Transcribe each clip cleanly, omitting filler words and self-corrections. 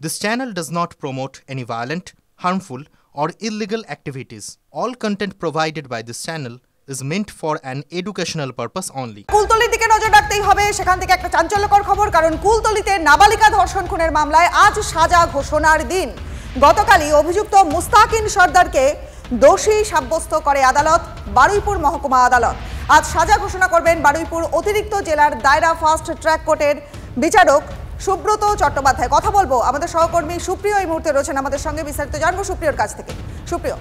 This channel does not promote any violent, harmful, or illegal activities. All content provided by this channel is meant for an educational purpose only. কুলতলির দিকে নজর রাখতেই হবে। সেখান থেকে একটা চাঞ্চল্যকর খবর, কারণ কুলতলিতে নাবালিকা ধর্ষণ খুনের মামলায় আজ সাজা ঘোষণার দিন। গতকালই অভিযুক্ত মুস্তাকিন সর্দারকে দোষী সাব্যস্ত করে আদালত, বারুইপুর মহকুমা আদালত। আজ সাজা ঘোষণা করবেন বারুইপুর অতিরিক্ত জেলার দায়রা ফাস্ট ট্র্যাক কোর্টের বিচারক সুব্রত চট্টোপাধ্যায়। কথা বলবো আমাদের সহকর্মী সুপ্রিয় এই মুহূর্তে রয়েছেন আমাদের সঙ্গে, বিস্তারিত জানবো সুপ্রিয়র কাছ থেকে। সুপ্রিয়,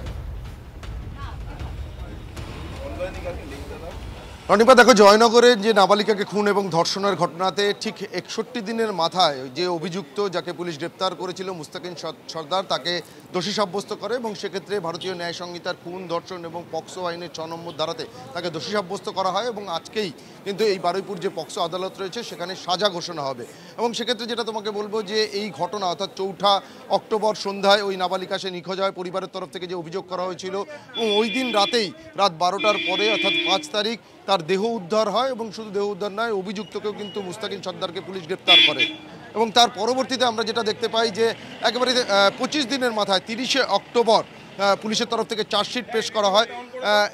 রনিপা, দেখো, জয়নগরে যে নাবালিকাকে খুন এবং ধর্ষণের ঘটনাতে ঠিক 61 দিনের মাথায় যে অভিযুক্ত, যাকে পুলিশ গ্রেপ্তার করেছিল, মুস্তাকিন সর্দার, তাকে দোষী সাব্যস্ত করে এবং সেক্ষেত্রে ভারতীয় ন্যায় সংহিতার খুন, ধর্ষণ এবং পক্সো আইনের 6 নম্বর ধারাতে তাকে দোষী সাব্যস্ত করা হয় এবং আজকেই কিন্তু এই বারুইপুর যে পক্সো আদালত রয়েছে সেখানে সাজা ঘোষণা হবে। এবং সেক্ষেত্রে যেটা তোমাকে বলবো যে এই ঘটনা অর্থাৎ 4 অক্টোবর সন্ধ্যায় ওই নাবালিকা সে নিখোঁজ হয়, পরিবারের তরফ থেকে যে অভিযোগ করা হয়েছিল, এবং ওই দিন রাতেই রাত 12টার পরে অর্থাৎ 5 তারিখ তার দেহ উদ্ধার হয় এবং শুধু দেহ উদ্ধার নয়, অভিযুক্তকেও কিন্তু মুস্তাকিন সর্দারকে পুলিশ গ্রেপ্তার করে। এবং তার পরবর্তীতে আমরা যেটা দেখতে পাই যে একেবারে 25 দিনের মাথায় 30শে অক্টোবর পুলিশের তরফ থেকে চার্জশিট পেশ করা হয়।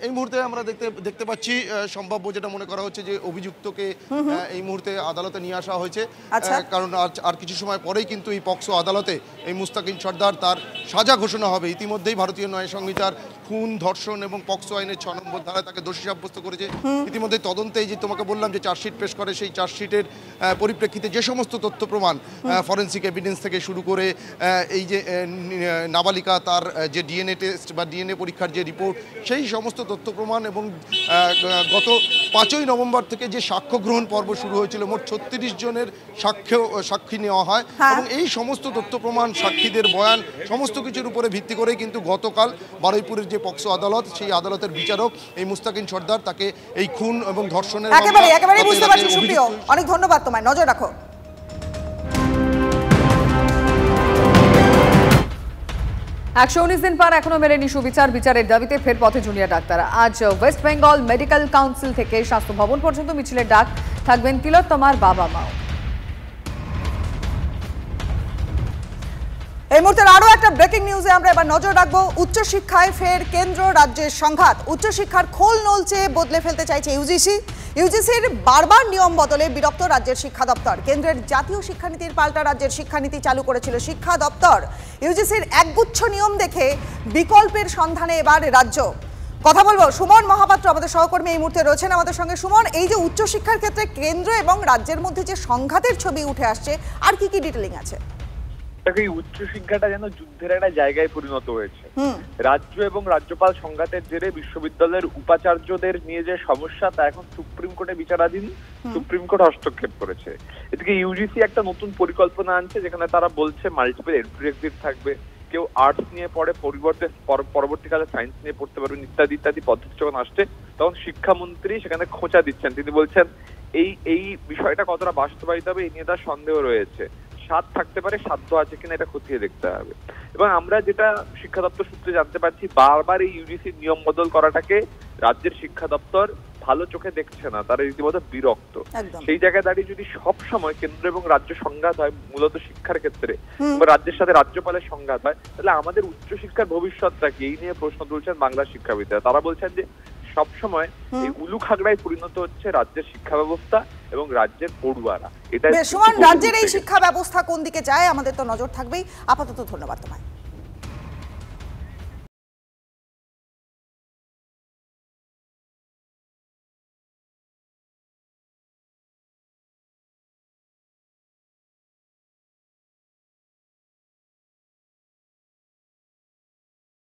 এই মুহূর্তে আমরা দেখতে পাচ্ছি সম্ভাব্য যেটা মনে করা হচ্ছে যে অভিযুক্তকে এই মুহূর্তে আদালতে নিয়ে আসা হয়েছে, কারণ আর কিছু সময় পরেই কিন্তু এই পক্সো আদালতে এই মুস্তাকিন সর্দার তার সাজা ঘোষণা হবে। ইতিমধ্যেই ভারতীয় ন্যায় সংহিতার খুন, ধর্ষণ এবং পক্সো আইনের 6 নম্বর ধারায় তাকে দোষী সাব্যস্ত করেছে। ইতিমধ্যে তদন্তে এই যে তোমাকে বললাম যে চার্জশিট পেশ করে, সেই চার্জশিটের পরিপ্রেক্ষিতে যে সমস্ত তথ্য প্রমাণ, ফরেন্সিক এভিডেন্স থেকে শুরু করে এই যে নাবালিকা তার যে ডিএনএ টেস্ট বা ডিএনএ পরীক্ষার যে রিপোর্ট, সেই সমস্ত তথ্য প্রমাণ এবং গত 5ই নভেম্বর থেকে যে সাক্ষ্য গ্রহণ পর্ব শুরু হয়েছিল, মোট 36 জনের সাক্ষী নেওয়া হয় এবং এই সমস্ত তথ্য প্রমাণ, সাক্ষীদের বয়ান, সমস্ত কিছুর উপরে ভিত্তি করেই কিন্তু গতকাল বারুইপুরের যে পক্সো আদালত, সেই আদালতের বিচারক এই মুস্তাকিন সর্দার তাকে এই খুন এবং ধর্ষণের একেবারে বুঝতে পারছি। সুপ্রিয়, অনেক ধন্যবাদ তোমায়, নজর রাখো। 119 দিন পর এখনো মেলেনি সুবিচার, বিচারের দাবিতে ফের পথে জুনিয়র ডাক্তাররা। আজ ওয়েস্ট বেঙ্গল মেডিকেল কাউন্সিল থেকে স্বাস্থ্য ভবন পর্যন্ত মিছিলের ডাক, থাকবেন তিলোত্তমার বাবা মাও। এই মুহূর্তে আরো একটা ব্রেকিং নিউজে আমরা এবার নজর রাখবো। উচ্চশিক্ষায় ফের কেন্দ্র রাজ্যের সংঘাত। উচ্চশিক্ষার খোল নলচে বদলে ফেলতে চাইছে ইউজিসির বারবার নিয়ম বদলে বিরক্ত রাজ্যের শিক্ষা দপ্তর। কেন্দ্রের জাতীয় শিক্ষানীতির পাল্টা রাজ্যের শিক্ষানীতি চালু করেছিল শিক্ষা দপ্তর। ইউজিসির একগুচ্ছ নিয়ম দেখে বিকল্পের সন্ধানে এবার রাজ্য। কথা বলবো সুমন মহাপাত্র, আমাদের সহকর্মী এই মুহূর্তে রয়েছেন আমাদের সঙ্গে। সুমন, এই যে উচ্চশিক্ষার ক্ষেত্রে কেন্দ্র এবং রাজ্যের মধ্যে যে সংঘাতের ছবি উঠে আসছে, আর কি কি ডিটেলিং আছে? এই উচ্চশিক্ষাটা যেন যুদ্ধের একটা জায়গায় পরিণত হয়েছে। রাজ্য এবং রাজ্যপাল সংঘাতের জেরে বিশ্ববিদ্যালয়ের উপাচার্যদের নিয়ে যে সমস্যা, তা এখন সুপ্রিম কোর্টে বিচারাধীন। সুপ্রিম কোর্ট হস্তক্ষেপ করেছে। এদিকে ইউজিসি একটা নতুন পরিকল্পনা আনছে, যেখানে তারা বলছে মাল্টিপল এন্ট্রি এক্সিট থাকবে, কেউ আর্টস নিয়ে পড়ে পরিবর্তে পরবর্তীকালে সায়েন্স নিয়ে পড়তে পারবেন, ইত্যাদি ইত্যাদি পদ্ধতি যখন আসছে, তখন শিক্ষামন্ত্রী সেখানে খোঁচা দিচ্ছেন। তিনি বলছেন এই বিষয়টা কতটা বাস্তবায়িত হবে এই নিয়ে তার সন্দেহ রয়েছে। স্বাদ থাকতে পারে, সাধ্য আছে কিনা এটা খতিয়ে দেখতে হবে। এবং আমরা যেটা শিক্ষা দপ্তর সূত্রে জানতে পারছি, বারবার এই ইউজিসির নিয়ম বদল করাটাকে রাজ্যের শিক্ষা দপ্তর ভালো চোখে দেখছে না, তারা রীতিমতো বিরক্ত। সেই জায়গায় দাঁড়িয়ে যদি সব সময় কেন্দ্র এবং রাজ্য সংঘাত হয়, মূলত শিক্ষার ক্ষেত্রে রাজ্যের সাথে রাজ্যপালের সংঘাত হয়, তাহলে আমাদের উচ্চশিক্ষার ভবিষ্যৎটা কি, এই নিয়ে প্রশ্ন তুলছেন বাংলার শিক্ষাবিদরা। তারা বলছেন যে সবসময় এই উলু খাগড়ায় পরিণত হচ্ছে রাজ্যের শিক্ষা ব্যবস্থা এবং রাজ্যের পড়ুয়ারা। এটা রাজ্যের এই শিক্ষা ব্যবস্থা কোন দিকে যায়, আমাদের তো নজর থাকবেই। আপাতত ধন্যবাদ তোমায়।